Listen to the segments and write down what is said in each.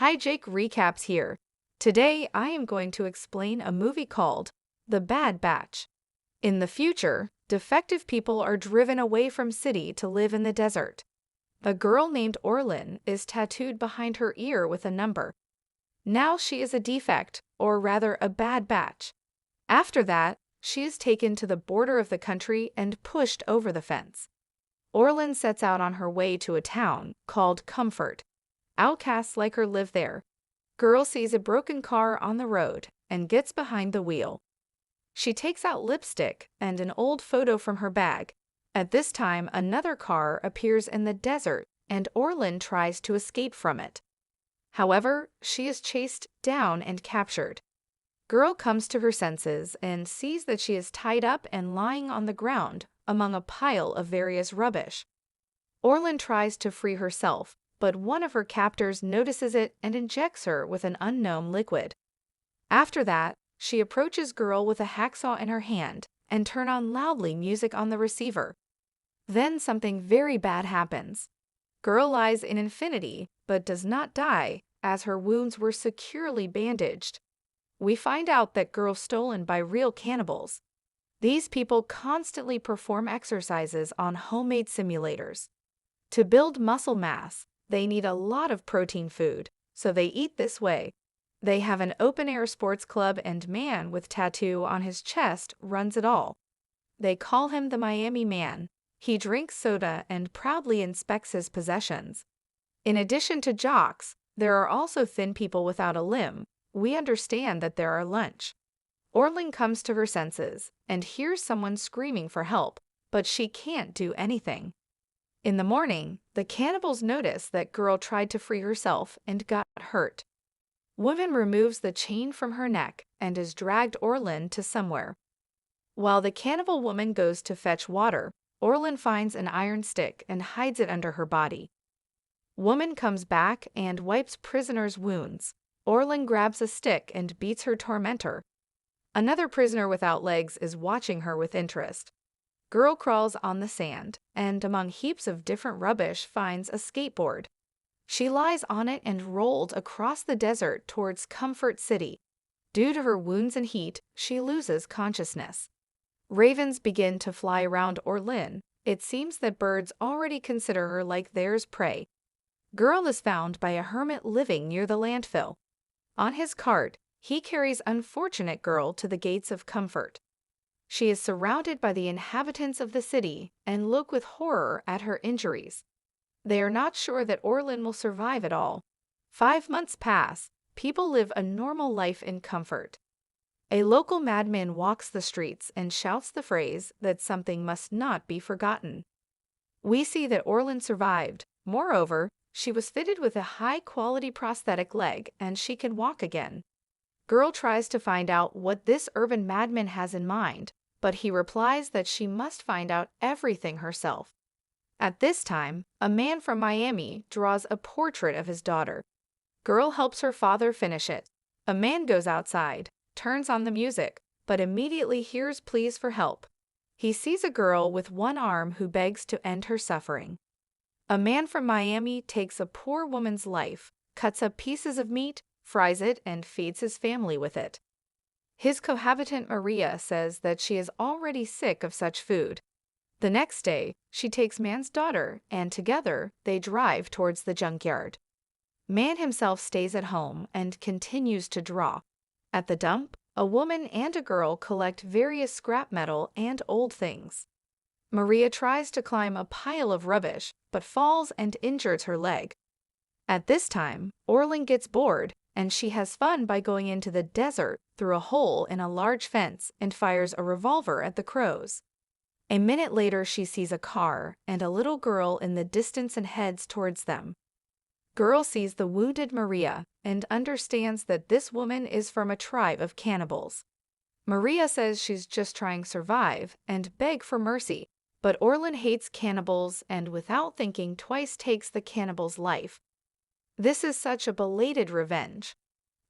Hi, Jake recaps here. Today I am going to explain a movie called The Bad Batch. In the future, defective people are driven away from city to live in the desert. A girl named Orlin is tattooed behind her ear with a number. Now she is a defect, or rather a bad batch. After that, she is taken to the border of the country and pushed over the fence. Orlin sets out on her way to a town called Comfort. Outcasts like her live there. Girl sees a broken car on the road and gets behind the wheel. She takes out lipstick and an old photo from her bag. At this time, another car appears in the desert and Orlin tries to escape from it. However, she is chased down and captured. Girl comes to her senses and sees that she is tied up and lying on the ground among a pile of various rubbish. Orlin tries to free herself, but one of her captors notices it and injects her with an unknown liquid. After that, she approaches Girl with a hacksaw in her hand and turns on loudly music on the receiver. Then something very bad happens. Girl lies in infinity but does not die as her wounds were securely bandaged. We find out that Girl's stolen by real cannibals. These people constantly perform exercises on homemade simulators. To build muscle mass, they need a lot of protein food, so they eat this way. They have an open-air sports club and man with tattoo on his chest runs it all. They call him the Miami Man. He drinks soda and proudly inspects his possessions. In addition to jocks, there are also thin people without a limb. We understand that there are lunch. Orlin comes to her senses and hears someone screaming for help, but she can't do anything. In the morning, the cannibals notice that Girl tried to free herself and got hurt. Woman removes the chain from her neck and is dragged Orlin to somewhere. While the cannibal woman goes to fetch water, Orlin finds an iron stick and hides it under her body. Woman comes back and wipes prisoner's wounds. Orlin grabs a stick and beats her tormentor. Another prisoner without legs is watching her with interest. Girl crawls on the sand and among heaps of different rubbish finds a skateboard. She lies on it and rolled across the desert towards Comfort City. Due to her wounds and heat, she loses consciousness. Ravens begin to fly around Orlin. It seems that birds already consider her like theirs prey. Girl is found by a hermit living near the landfill. On his cart, he carries unfortunate Girl to the gates of Comfort. She is surrounded by the inhabitants of the city and look with horror at her injuries. They are not sure that Orlin will survive at all. 5 months pass. People live a normal life in comfort. A local madman walks the streets and shouts the phrase that something must not be forgotten. We see that Orlin survived. Moreover, she was fitted with a high-quality prosthetic leg and she can walk again. Girl tries to find out what this urban madman has in mind, but he replies that she must find out everything herself. At this time, a man from Miami draws a portrait of his daughter. Girl helps her father finish it. A man goes outside, turns on the music, but immediately hears pleas for help. He sees a girl with one arm who begs to end her suffering. A man from Miami takes a poor woman's life, cuts up pieces of meat, fries it, and feeds his family with it. His cohabitant Maria says that she is already sick of such food. The next day, she takes man's daughter, and together they drive towards the junkyard. Man himself stays at home and continues to draw. At the dump, a woman and a girl collect various scrap metal and old things. Maria tries to climb a pile of rubbish, but falls and injures her leg. At this time, Orlin gets bored, and she has fun by going into the desert through a hole in a large fence and fires a revolver at the crows. A minute later, she sees a car and a little girl in the distance and heads towards them. Girl sees the wounded Maria and understands that this woman is from a tribe of cannibals. Maria says she's just trying to survive and beg for mercy, but Orlin hates cannibals and without thinking twice takes the cannibal's life. This is such a belated revenge.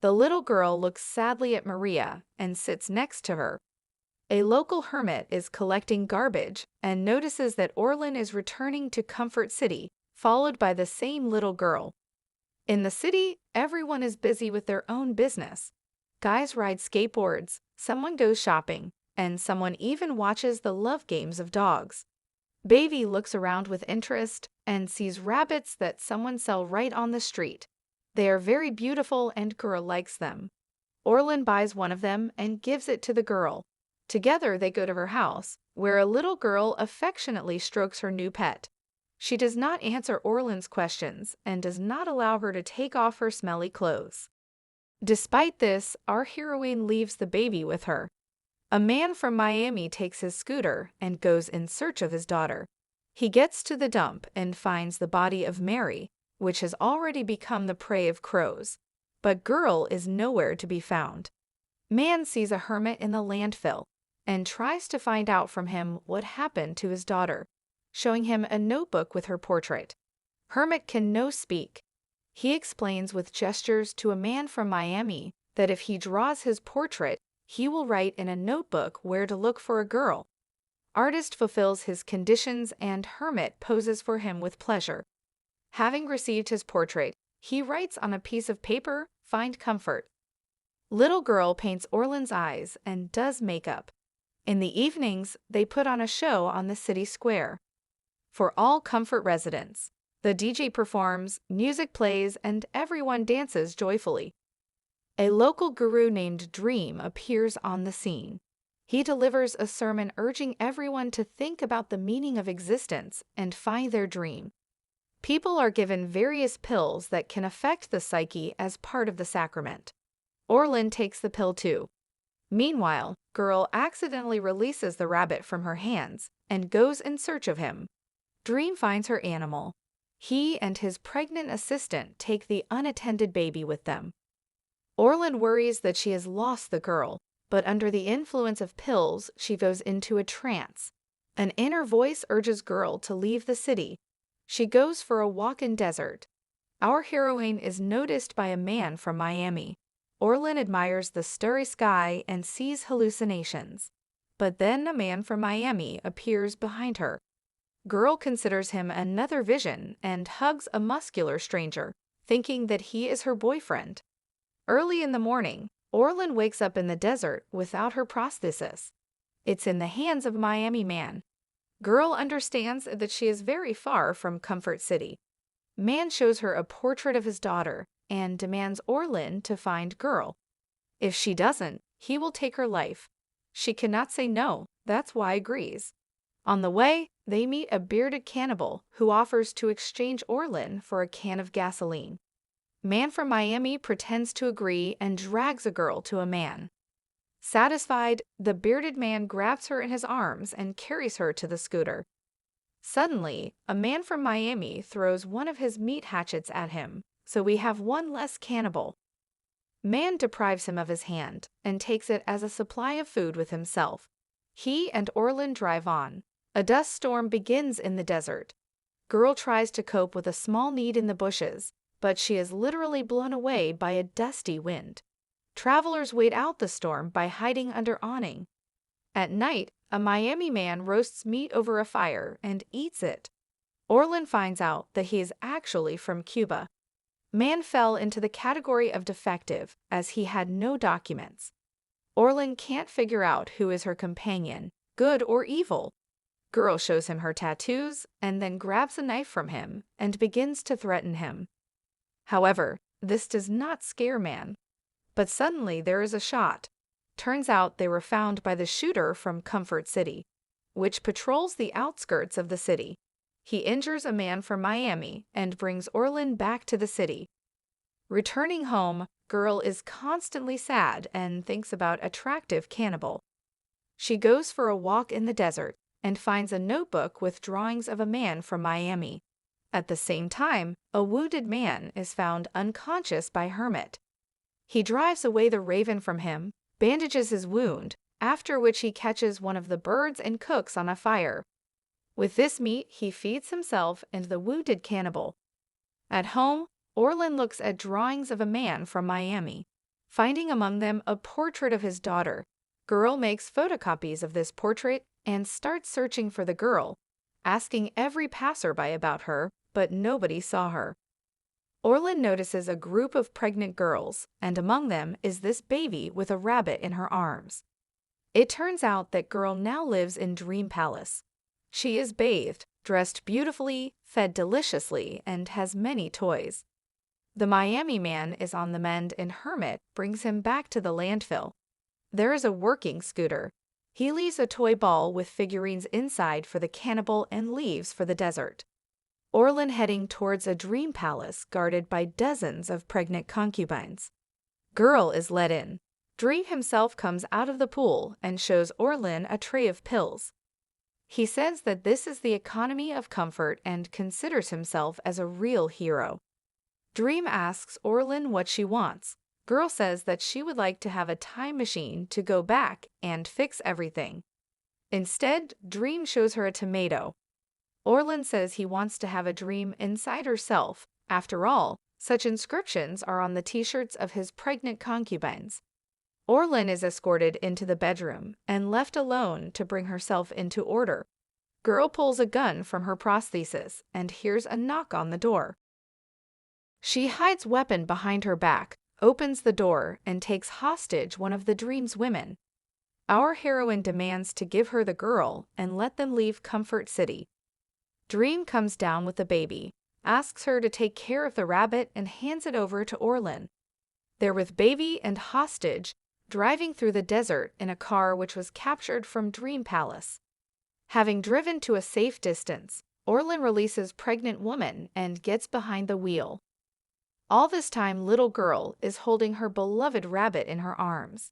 The little girl looks sadly at Maria and sits next to her. A local hermit is collecting garbage and notices that Orlin is returning to Comfort City, followed by the same little girl. In the city, everyone is busy with their own business. Guys ride skateboards, someone goes shopping, and someone even watches the love games of dogs. Baby looks around with interest and sees rabbits that someone sell right on the street. They are very beautiful and girl likes them. Orlin buys one of them and gives it to the girl. Together they go to her house, where a little girl affectionately strokes her new pet. She does not answer Orlin's questions and does not allow her to take off her smelly clothes. Despite this, our heroine leaves the baby with her. A man from Miami takes his scooter and goes in search of his daughter. He gets to the dump and finds the body of Mary, which has already become the prey of crows. But girl is nowhere to be found. Man sees a hermit in the landfill and tries to find out from him what happened to his daughter, showing him a notebook with her portrait. Hermit can no speak. He explains with gestures to a man from Miami that if he draws his portrait, he will write in a notebook where to look for a girl. Artist fulfills his conditions and Hermit poses for him with pleasure. Having received his portrait, he writes on a piece of paper, "Find comfort." Little girl paints Orlin's eyes and does makeup. In the evenings, they put on a show on the city square. For all Comfort residents, the DJ performs, music plays, and everyone dances joyfully. A local guru named Dream appears on the scene. He delivers a sermon urging everyone to think about the meaning of existence and find their dream. People are given various pills that can affect the psyche as part of the sacrament. Orlin takes the pill too. Meanwhile, girl accidentally releases the rabbit from her hands and goes in search of him. Dream finds her animal. He and his pregnant assistant take the unattended baby with them. Orlin worries that she has lost the girl, but under the influence of pills, she goes into a trance. An inner voice urges girl to leave the city. She goes for a walk in desert. Our heroine is noticed by a man from Miami. Orlin admires the starry sky and sees hallucinations. But then a man from Miami appears behind her. Girl considers him another vision and hugs a muscular stranger, thinking that he is her boyfriend. Early in the morning, Orlin wakes up in the desert without her prosthesis. It's in the hands of a Miami man. Girl understands that she is very far from Comfort City. Man shows her a portrait of his daughter and demands Orlin to find girl. If she doesn't, he will take her life. She cannot say no, that's why agrees. On the way, they meet a bearded cannibal who offers to exchange Orlin for a can of gasoline. Man from Miami pretends to agree and drags a girl to a man. Satisfied, the bearded man grabs her in his arms and carries her to the scooter. Suddenly, a man from Miami throws one of his meat hatchets at him, so we have one less cannibal. Man deprives him of his hand and takes it as a supply of food with himself. He and Orlin drive on. A dust storm begins in the desert. Girl tries to cope with a small need in the bushes, but she is literally blown away by a dusty wind. Travelers wait out the storm by hiding under awning. At night, a Miami man roasts meat over a fire and eats it. Orlin finds out that he is actually from Cuba. Man fell into the category of defective as he had no documents. Orlin can't figure out who is her companion, good or evil. Girl shows him her tattoos and then grabs a knife from him and begins to threaten him. However, this does not scare Man. But suddenly there is a shot. Turns out they were found by the shooter from Comfort City, which patrols the outskirts of the city. He injures a man from Miami and brings Orlin back to the city. Returning home, girl is constantly sad and thinks about attractive cannibal. She goes for a walk in the desert and finds a notebook with drawings of a man from Miami. At the same time, a wounded man is found unconscious by Hermit. He drives away the raven from him, bandages his wound, after which he catches one of the birds and cooks on a fire. With this meat, he feeds himself and the wounded cannibal. At home, Orlin looks at drawings of a man from Miami, finding among them a portrait of his daughter. Girl makes photocopies of this portrait and starts searching for the girl, asking every passerby about her, but nobody saw her. Orlin notices a group of pregnant girls, and among them is this baby with a rabbit in her arms. It turns out that girl now lives in Dream Palace. She is bathed, dressed beautifully, fed deliciously, and has many toys. The Miami man is on the mend and Hermit brings him back to the landfill. There is a working scooter. He leaves a toy ball with figurines inside for the cannibal and leaves for the desert. Orlin heading towards a dream palace guarded by dozens of pregnant concubines. Girl is let in. Dream himself comes out of the pool and shows Orlin a tray of pills. He says that this is the economy of comfort and considers himself as a real hero. Dream asks Orlin what she wants. Girl says that she would like to have a time machine to go back and fix everything. Instead, Dream shows her a tomato. Orlin says he wants to have a dream inside herself. After all, such inscriptions are on the t-shirts of his pregnant concubines. Orlin is escorted into the bedroom and left alone to bring herself into order. Girl pulls a gun from her prosthesis and hears a knock on the door. She hides weapon behind her back, opens the door, and takes hostage one of the dream's women. Our heroine demands to give her the girl and let them leave Comfort City. Dream comes down with the baby, asks her to take care of the rabbit, and hands it over to Orlin. They're with baby and hostage, driving through the desert in a car which was captured from Dream Palace. Having driven to a safe distance, Orlin releases pregnant woman and gets behind the wheel. All this time, little girl is holding her beloved rabbit in her arms.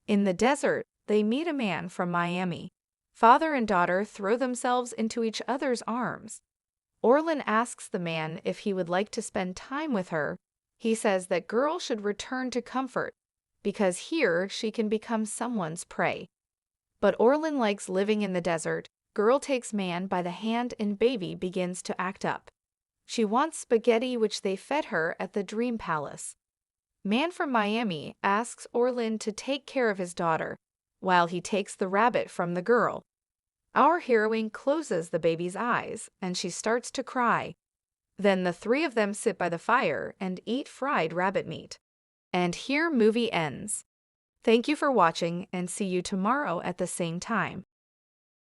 In the desert, they meet a man from Miami. Father and daughter throw themselves into each other's arms. Orlin asks the man if he would like to spend time with her. He says that girl should return to Comfort, because here she can become someone's prey. But Orlin likes living in the desert. Girl takes man by the hand and baby begins to act up. She wants spaghetti which they fed her at the Dream Palace. Man from Miami asks Orlin to take care of his daughter, while he takes the rabbit from the girl. Our heroine closes the baby's eyes, and she starts to cry. Then the three of them sit by the fire and eat fried rabbit meat. And here movie ends. Thank you for watching and see you tomorrow at the same time.